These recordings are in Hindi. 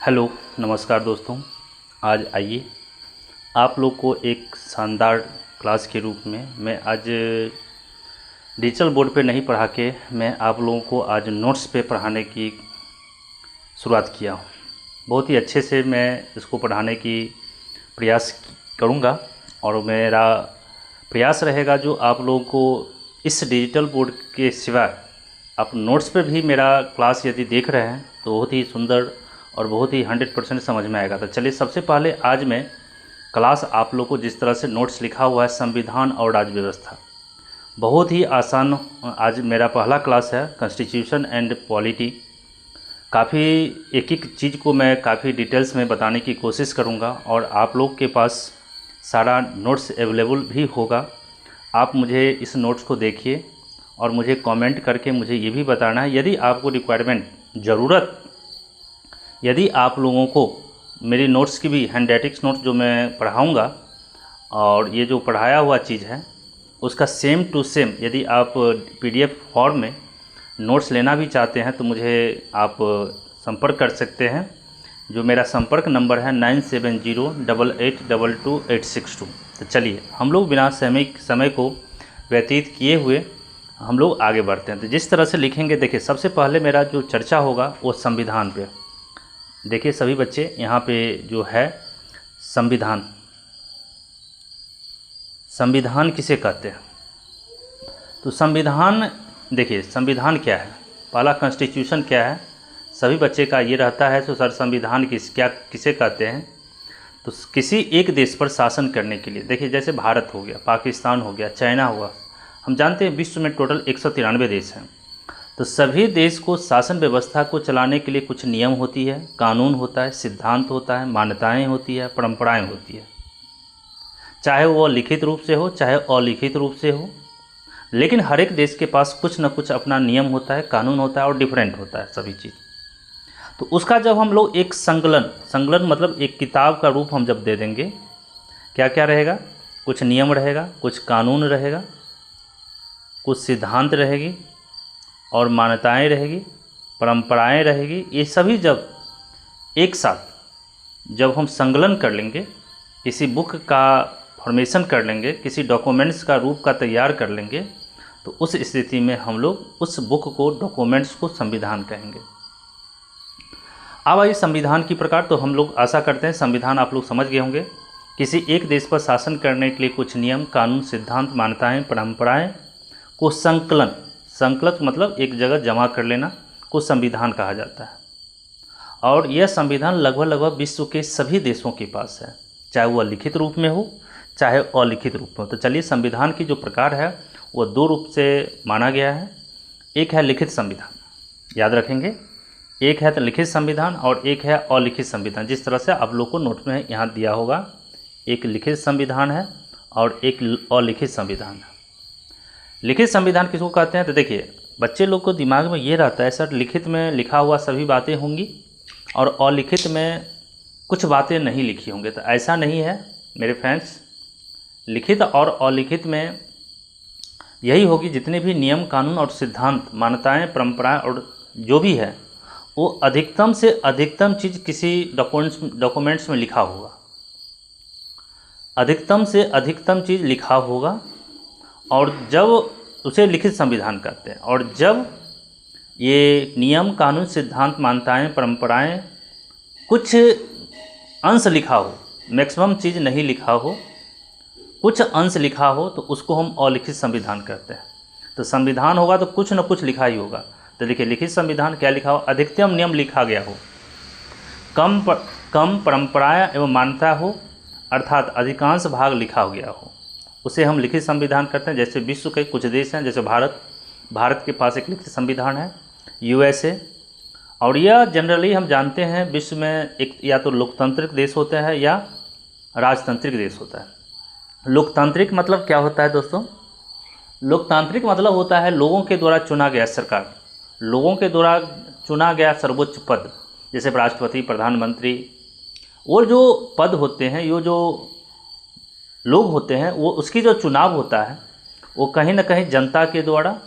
हेलो, नमस्कार दोस्तों। आज आइए आप लोग को एक शानदार क्लास के रूप में मैं आज डिजिटल बोर्ड पे नहीं पढ़ा के मैं आप लोगों को आज नोट्स पे पढ़ाने की शुरुआत किया हूँ। बहुत ही अच्छे से मैं इसको पढ़ाने की प्रयास करूँगा और मेरा प्रयास रहेगा जो आप लोगों को इस डिजिटल बोर्ड के सिवा आप नोट्स पे भी मेरा क्लास यदि देख रहे हैं तो बहुत ही सुंदर और बहुत ही 100% समझ में आएगा। तो चलिए सबसे पहले आज मैं क्लास आप लोग को जिस तरह से नोट्स लिखा हुआ है संविधान और राज्य व्यवस्था, बहुत ही आसान आज मेरा पहला क्लास है कॉन्स्टिट्यूशन एंड पॉलिटी। काफ़ी एक एक चीज़ को मैं काफ़ी डिटेल्स में बताने की कोशिश करूंगा और आप लोग के पास सारा नोट्स अवेलेबल भी होगा। आप मुझे इस नोट्स को देखिए और मुझे कमेंट करके मुझे ये भी बताना है यदि आपको रिक्वायरमेंट ज़रूरत, यदि आप लोगों को मेरी नोट्स की भी हैंडराइटिंग्स नोट्स जो मैं पढ़ाऊँगा और ये जो पढ़ाया हुआ चीज़ है उसका सेम टू सेम यदि आप PDF फॉर्म में नोट्स लेना भी चाहते हैं तो मुझे आप संपर्क कर सकते हैं। जो मेरा संपर्क नंबर है 9708822862। तो चलिए हम लोग बिना समय को व्यतीत किए हुए हम लोग आगे बढ़ते हैं। तो जिस तरह से लिखेंगे, देखिए सबसे पहले मेरा जो चर्चा होगा वो संविधान पे। देखिए सभी बच्चे यहाँ पे जो है संविधान, संविधान किसे कहते हैं? तो संविधान, देखिए संविधान क्या है, पहला कॉन्स्टिट्यूशन क्या है, सभी बच्चे का ये रहता है। तो सर संविधान किसे कहते हैं? तो किसी एक देश पर शासन करने के लिए, देखिए जैसे भारत हो गया, पाकिस्तान हो गया, चाइना हुआ, हम जानते हैं विश्व में टोटल 193 देश हैं। तो सभी देश को शासन व्यवस्था को चलाने के लिए कुछ नियम होती है, कानून होता है, सिद्धांत होता है, मान्यताएं होती है, परंपराएं होती है, चाहे वो लिखित रूप से हो चाहे अलिखित रूप से हो, लेकिन हर एक देश के पास कुछ न कुछ अपना नियम होता है, कानून होता है और डिफरेंट होता है सभी चीज़। तो उसका जब हम लोग एक संकलन मतलब एक किताब का रूप हम जब दे देंगे, क्या क्या रहेगा, कुछ नियम रहेगा, कुछ कानून रहेगा, कुछ सिद्धांत रहेगी और मान्यताएं रहेगी, परंपराएं रहेगी। ये सभी जब एक साथ जब हम संकलन कर लेंगे, किसी बुक का फॉर्मेशन कर लेंगे, किसी डॉक्यूमेंट्स का रूप का तैयार कर लेंगे, तो उस स्थिति में हम लोग उस बुक को, डॉक्यूमेंट्स को संविधान कहेंगे। अब आइए संविधान की प्रकार। तो हम लोग आशा करते हैं संविधान आप लोग समझ गए होंगे। किसी एक देश पर शासन करने के लिए कुछ नियम, कानून, सिद्धांत, मान्यताएं, परंपराएं को संकलित मतलब एक जगह जमा कर लेना को संविधान कहा जाता है। और यह संविधान लगभग विश्व के सभी देशों के पास है, चाहे वह लिखित रूप में हो चाहे अलिखित रूप में हो। तो चलिए संविधान की जो प्रकार है वो दो रूप से माना गया है। एक है लिखित संविधान, याद रखेंगे, एक है तो लिखित संविधान और एक है अलिखित संविधान। जिस तरह से आप लोग को नोट में यहाँ दिया होगा, एक लिखित संविधान है और एक अलिखित संविधान है। लिखित संविधान किसको कहते हैं? तो देखिए बच्चे लोग को दिमाग में ये रहता है सर लिखित में लिखा हुआ सभी बातें होंगी और अलिखित में कुछ बातें नहीं लिखी होंगी। तो ऐसा नहीं है मेरे फ्रेंड्स, लिखित और अलिखित में यही होगी, जितने भी नियम, कानून और सिद्धांत, मान्यताएं, परंपराएं और जो भी है वो अधिकतम से अधिकतम चीज़ किसी डॉक्यूमेंट्स में लिखा होगा, अधिकतम से अधिकतम चीज़ लिखा होगा और जब उसे लिखित संविधान कहते हैं। और जब ये नियम, कानून, सिद्धांत, मान्यताएं, परंपराएं कुछ अंश लिखा हो, मैक्सिमम चीज़ नहीं लिखा हो, कुछ अंश लिखा हो, तो उसको हम अलिखित संविधान कहते हैं। तो संविधान होगा तो कुछ न कुछ लिखा ही होगा। तो देखिए लिखित संविधान क्या लिखा हो, अधिकतम नियम लिखा गया हो, कम परंपराएं एवं मान्यता हो, अर्थात अधिकांश भाग लिखा गया हो, उसे हम लिखित संविधान करते हैं। जैसे विश्व के कुछ देश हैं, जैसे भारत के पास एक लिखित संविधान है, USA, और यह जनरली हम जानते हैं विश्व में एक या तो लोकतांत्रिक देश होता है या राजतांत्रिक देश होता है। लोकतांत्रिक मतलब क्या होता है दोस्तों? लोकतांत्रिक मतलब होता है लोगों के द्वारा चुना गया सरकार, लोगों के द्वारा चुना गया सर्वोच्च पद, जैसे राष्ट्रपति, प्रधानमंत्री, और जो पद होते हैं, ये जो लोग होते हैं, वो उसकी जो चुनाव होता है वो कहीं ना कहीं जनता के द्वारा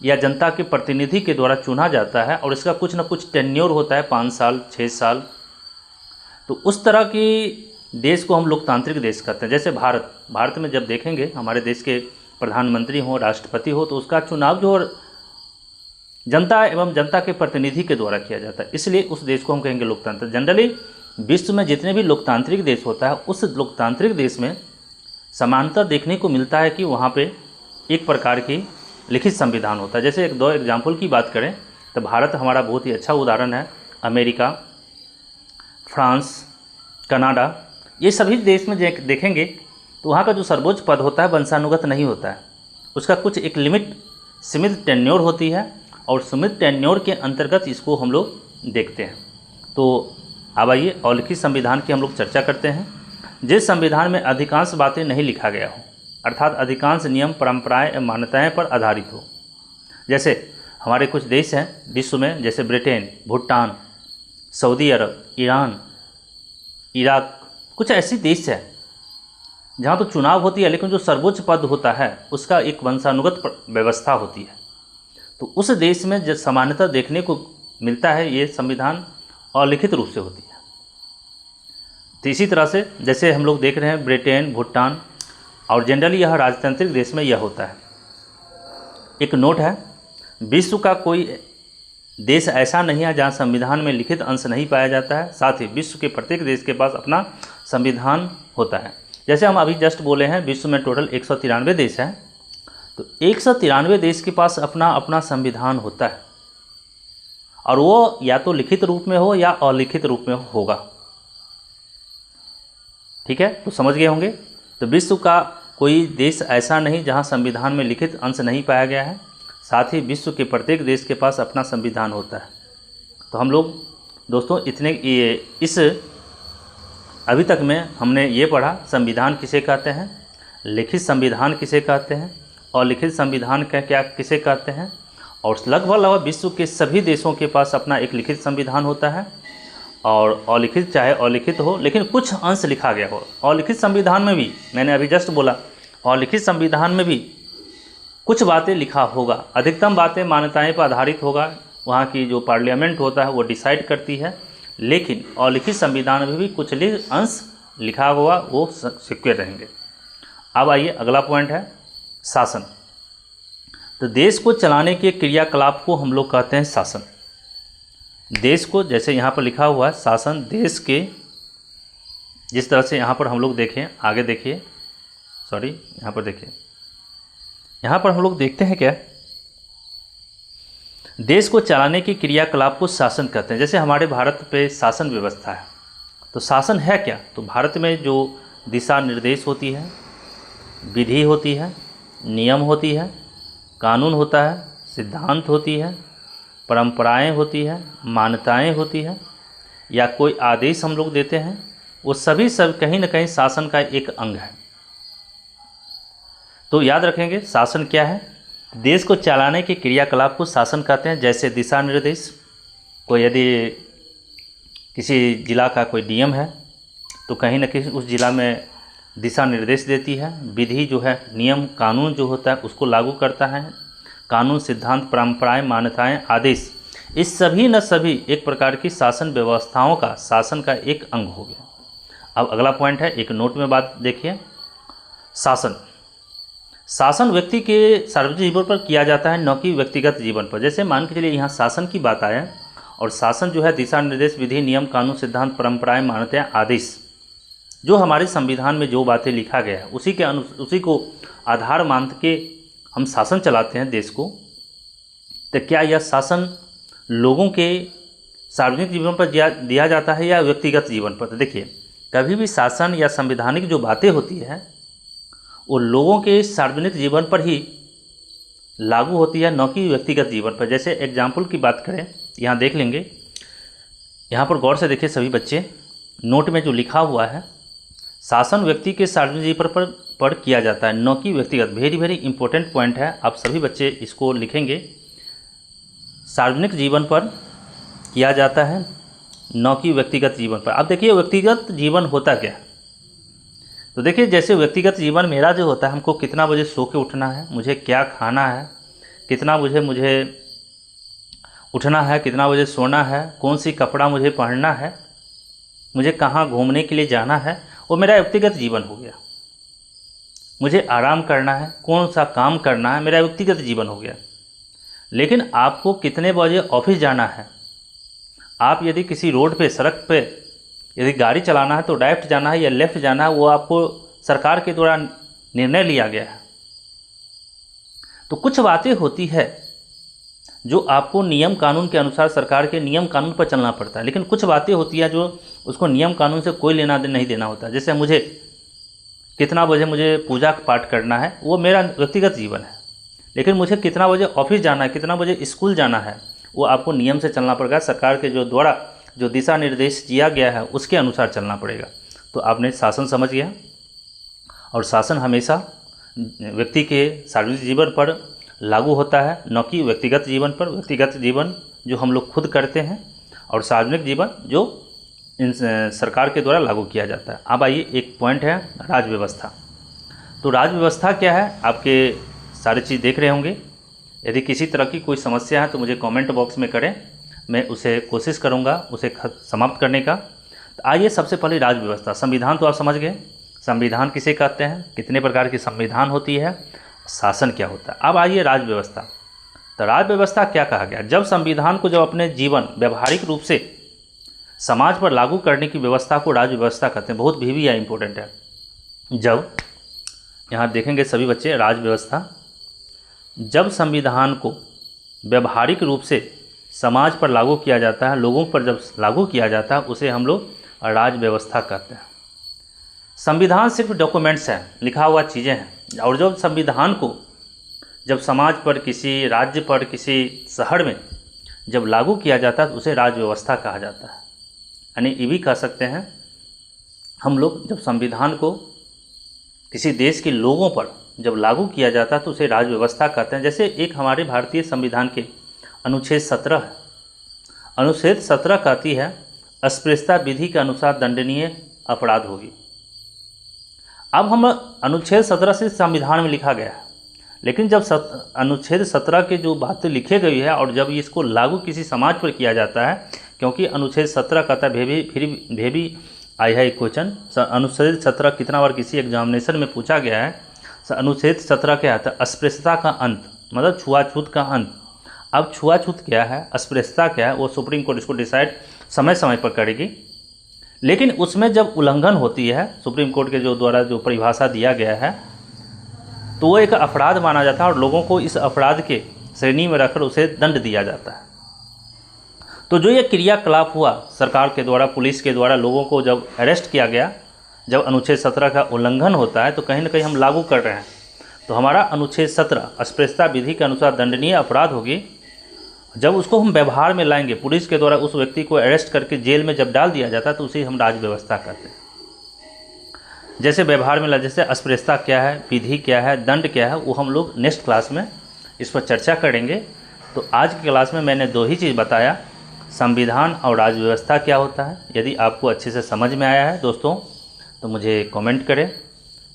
या जनता के प्रतिनिधि के द्वारा चुना जाता है और इसका कुछ न कुछ टेन्योर होता है, 5 साल, 6 साल, तो उस तरह की देश को हम लोकतांत्रिक देश कहते हैं। जैसे भारत में जब देखेंगे हमारे देश के प्रधानमंत्री हो, राष्ट्रपति हो, तो उसका चुनाव जो जनता एवं जनता के प्रतिनिधि के द्वारा किया जाता है, इसलिए उस देश को हम कहेंगे लोकतंत्र। जनरली विश्व में जितने भी लोकतांत्रिक देश होता है, उस लोकतांत्रिक देश में समानता देखने को मिलता है कि वहाँ पे एक प्रकार की लिखित संविधान होता है। जैसे एक दो एग्जाम्पल की बात करें तो भारत हमारा बहुत ही अच्छा उदाहरण है। अमेरिका, फ्रांस, कनाडा, ये सभी देश में देखेंगे तो वहाँ का जो सर्वोच्च पद होता है वंशानुगत नहीं होता है। उसका कुछ एक लिमिट, सीमित टेन्योर होती है, और सीमित टेन्योर के अंतर्गत इसको हम लोग देखते हैं। तो अब आइए अलिखित संविधान की हम लोग चर्चा करते हैं। जिस संविधान में अधिकांश बातें नहीं लिखा गया हो, अर्थात अधिकांश नियम, परंपराएं एवं मान्यताएं पर आधारित हो। जैसे हमारे कुछ देश हैं विश्व में, जैसे ब्रिटेन, भूटान, सऊदी अरब, ईरान, इराक, कुछ ऐसी देश है जहाँ तो चुनाव होती है लेकिन जो सर्वोच्च पद होता है उसका एक वंशानुगत व्यवस्था होती है। तो उस देश में जब समानता देखने को मिलता है, ये संविधान अलिखित रूप से होती है। तो इसी तरह से जैसे हम लोग देख रहे हैं ब्रिटेन, भूटान, और जनरली यह राजतांत्रिक देश में यह होता है। एक नोट है, विश्व का कोई देश ऐसा नहीं है जहाँ संविधान में लिखित अंश नहीं पाया जाता है। साथ ही विश्व के प्रत्येक देश के पास अपना संविधान होता है। जैसे हम अभी जस्ट बोले हैं विश्व में टोटल 193 देश हैं, तो 193 देश के पास अपना अपना संविधान होता है, और वो या तो लिखित रूप में हो या अलिखित रूप में होगा। ठीक है, तो समझ गए होंगे। तो विश्व का कोई देश ऐसा नहीं जहां संविधान में लिखित अंश नहीं पाया गया है। साथ ही विश्व के प्रत्येक देश के पास अपना संविधान होता है। तो हम लोग दोस्तों इस अभी तक में हमने ये पढ़ा संविधान किसे कहते हैं, लिखित संविधान किसे कहते हैं, और लिखित संविधान का क्या किसे कहते हैं, और लगभग विश्व के सभी देशों के पास अपना एक लिखित संविधान होता है, और अलिखित चाहे अलिखित हो लेकिन कुछ अंश लिखा गया हो। अलिखित संविधान में भी मैंने अभी जस्ट बोला, अलिखित संविधान में भी कुछ बातें लिखा होगा, अधिकतम बातें मान्यताएं पर आधारित होगा, वहाँ की जो पार्लियामेंट होता है वो डिसाइड करती है। लेकिन अलिखित संविधान में भी कुछ अंश लिखा हुआ वो सिक्योर रहेंगे। अब आइए अगला पॉइंट है शासन। तो देश को चलाने के क्रियाकलाप को हम लोग कहते हैं शासन। देश को, जैसे यहाँ पर लिखा हुआ है शासन, देश के, जिस तरह से यहाँ पर हम लोग देखें, आगे देखिए, सॉरी यहाँ पर देखिए, यहाँ पर हम लोग देखते हैं क्या, देश को चलाने के क्रियाकलाप को शासन कहते हैं। जैसे हमारे भारत पे शासन व्यवस्था है, तो शासन है क्या, तो भारत में जो दिशा निर्देश होती है, विधि होती है, नियम होती है, कानून होता है, सिद्धांत होती है, परंपराएं होती है, मान्यताएं होती है, या कोई आदेश हम लोग देते हैं, वो सभी सब कहीं ना कहीं शासन का एक अंग है। तो याद रखेंगे शासन क्या है, देश को चलाने के क्रियाकलाप को शासन कहते हैं। जैसे दिशा निर्देश, कोई यदि किसी जिला का कोई नियम है तो कहीं ना कहीं उस जिला में दिशा निर्देश देती है। विधि जो है, नियम कानून जो होता है उसको लागू करता है। कानून, सिद्धांत, परंपराएं, मान्यताएं, आदेश, इस सभी न सभी एक प्रकार की शासन व्यवस्थाओं का, शासन का एक अंग हो गया। अब अगला पॉइंट है, एक नोट में बात देखिए, शासन। शासन व्यक्ति के सार्वजनिक जीवन पर किया जाता है, न कि व्यक्तिगत जीवन पर। जैसे मान के चलिए यहाँ शासन की बात आया, और शासन जो है दिशा निर्देश, विधि, नियम, कानून, सिद्धांत, परंपराएं, मान्यताएं, आदेश, जो हमारे संविधान में जो बातें लिखा गया है उसी को आधार मान के हम शासन चलाते हैं देश को। तो क्या यह शासन लोगों के सार्वजनिक जीवन पर दिया जाता है या व्यक्तिगत जीवन पर? तो देखिए, कभी भी शासन या संवैधानिक जो बातें होती है वो लोगों के सार्वजनिक जीवन पर ही लागू होती है, न कि व्यक्तिगत जीवन पर। जैसे एग्जाम्पल की बात करें, यहाँ देख लेंगे, यहाँ पर गौर से देखिए सभी बच्चे, नोट में जो लिखा हुआ है, शासन व्यक्ति के सार्वजनिक जीवन पर किया जाता है, न कि व्यक्तिगत। वेरी वेरी इंपॉर्टेंट पॉइंट है, आप सभी बच्चे इसको लिखेंगे। सार्वजनिक जीवन पर किया जाता है, न कि व्यक्तिगत जीवन पर। अब देखिए व्यक्तिगत जीवन होता क्या है, तो देखिए जैसे व्यक्तिगत जीवन मेरा जो होता है, हमको कितना बजे सो के उठना है, मुझे क्या खाना है, कितना बजे मुझे उठना है, कितना बजे सोना है, कौन सी कपड़ा मुझे पहनना है, मुझे कहाँ घूमने के लिए जाना है, वो मेरा व्यक्तिगत जीवन हो गया। मुझे आराम करना है, कौन सा काम करना है, मेरा व्यक्तिगत जीवन हो गया। लेकिन आपको कितने बजे ऑफिस जाना है, आप यदि किसी रोड पे, सड़क पे यदि गाड़ी चलाना है तो राइट जाना है या लेफ्ट जाना है, वो आपको सरकार के द्वारा निर्णय लिया गया है। तो कुछ बातें होती है जो आपको नियम कानून के अनुसार, सरकार के नियम कानून पर चलना पड़ता है, लेकिन कुछ बातें होती है जो उसको नियम कानून से कोई लेना नहीं देना होता। जैसे मुझे कितना बजे मुझे पूजा पाठ करना है, वो मेरा व्यक्तिगत जीवन है। लेकिन मुझे कितना बजे ऑफिस जाना है, कितना बजे स्कूल जाना है, वो आपको नियम से चलना पड़ेगा। सरकार के जो द्वारा जो दिशा निर्देश दिया गया है उसके अनुसार चलना पड़ेगा। तो आपने शासन समझ गया, और शासन हमेशा व्यक्ति के सार्वजनिक जीवन पर लागू होता है, न कि व्यक्तिगत जीवन पर। व्यक्तिगत जीवन जो हम लोग खुद करते हैं, और सार्वजनिक जीवन जो सरकार के द्वारा लागू किया जाता है। अब आइए, एक पॉइंट है राज व्यवस्था। तो राज व्यवस्था क्या है, आपके सारी चीज़ देख रहे होंगे। यदि किसी तरह की कोई समस्या है तो मुझे कमेंट बॉक्स में करें, मैं उसे कोशिश करूंगा उसे समाप्त करने का। तो आइए, सबसे पहले राज व्यवस्था। संविधान तो आप समझ गए, संविधान किसे कहते हैं, कितने प्रकार की संविधान होती है, शासन क्या होता है। अब आइए राज व्यवस्था। तो राज व्यवस्था क्या कहा गया, जब संविधान को जब अपने जीवन व्यवहारिक रूप से समाज पर लागू करने की व्यवस्था को राज व्यवस्था कहते हैं। बहुत भी या इम्पोर्टेंट है। जब यहाँ देखेंगे सभी बच्चे, राज व्यवस्था जब संविधान को व्यवहारिक रूप से समाज पर लागू किया जाता है, लोगों पर जब लागू किया जाता है, उसे हम लोग राज व्यवस्था कहते हैं। संविधान सिर्फ डॉक्यूमेंट्स हैं, लिखा हुआ चीज़ें हैं, और जब संविधान को जब समाज पर, किसी राज्य पर, किसी शहर में जब लागू किया जाता है तो उसे राज व्यवस्था कहा जाता है। यानी ये भी कह सकते हैं हम लोग, जब संविधान को किसी देश के लोगों पर जब लागू किया जाता है तो उसे राज व्यवस्था कहते हैं। जैसे एक हमारे भारतीय संविधान के अनुच्छेद 17 है। अनुच्छेद 17 कहती है अस्पृश्यता विधि के अनुसार दंडनीय अपराध होगी। अब हम अनुच्छेद 17 से संविधान में लिखा गया है, लेकिन जब अनुच्छेद 17 के जो बातें लिखे गई है और जब इसको लागू किसी समाज पर किया जाता है, क्योंकि अनुच्छेद 17 कहता है, फिर भी आई है एक क्वेश्चन, अनुच्छेद 17 कितना बार किसी एग्जामिनेशन में पूछा गया है। अनुच्छेद 17 क्या आता है, अस्पृश्यता का अंत, मतलब छुआछूत का अंत। अब छुआछूत क्या है, अस्पृश्यता क्या है, वो सुप्रीम कोर्ट इसको डिसाइड समय समय पर करेगी। लेकिन उसमें जब उल्लंघन होती है, सुप्रीम कोर्ट के जो द्वारा जो परिभाषा दिया गया है, तो वो एक अपराध माना जाता है और लोगों को इस अपराध के श्रेणी में रखकर उसे दंड दिया जाता है। तो जो ये क्रियाकलाप हुआ सरकार के द्वारा, पुलिस के द्वारा लोगों को जब अरेस्ट किया गया, जब अनुच्छेद 17 का उल्लंघन होता है तो कहीं ना कहीं हम लागू कर रहे हैं। तो हमारा अनुच्छेद 17 अस्पृश्यता विधि के अनुसार दंडनीय अपराध होगी। जब उसको हम व्यवहार में लाएंगे, पुलिस के द्वारा उस व्यक्ति को अरेस्ट करके जेल में जब डाल दिया जाता है तो उसे हम राज व्यवस्था कहते हैं। जैसे व्यवहार में ला, जैसे अस्पृश्यता क्या है, विधि क्या है, दंड क्या है, वो हम लोग नेक्स्ट क्लास में इस पर चर्चा करेंगे। तो आज की क्लास में मैंने दो ही चीज़ बताया, संविधान और राज व्यवस्था क्या होता है। यदि आपको अच्छे से समझ में आया है दोस्तों तो मुझे कमेंट करें,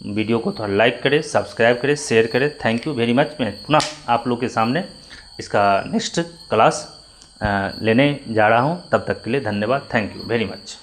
वीडियो को थोड़ा लाइक करें, सब्सक्राइब करें, शेयर करें। Thank you very much. मैं पुनः आप लोग के सामने इसका नेक्स्ट क्लास लेने जा रहा हूँ। तब तक के लिए धन्यवाद। Thank you very much.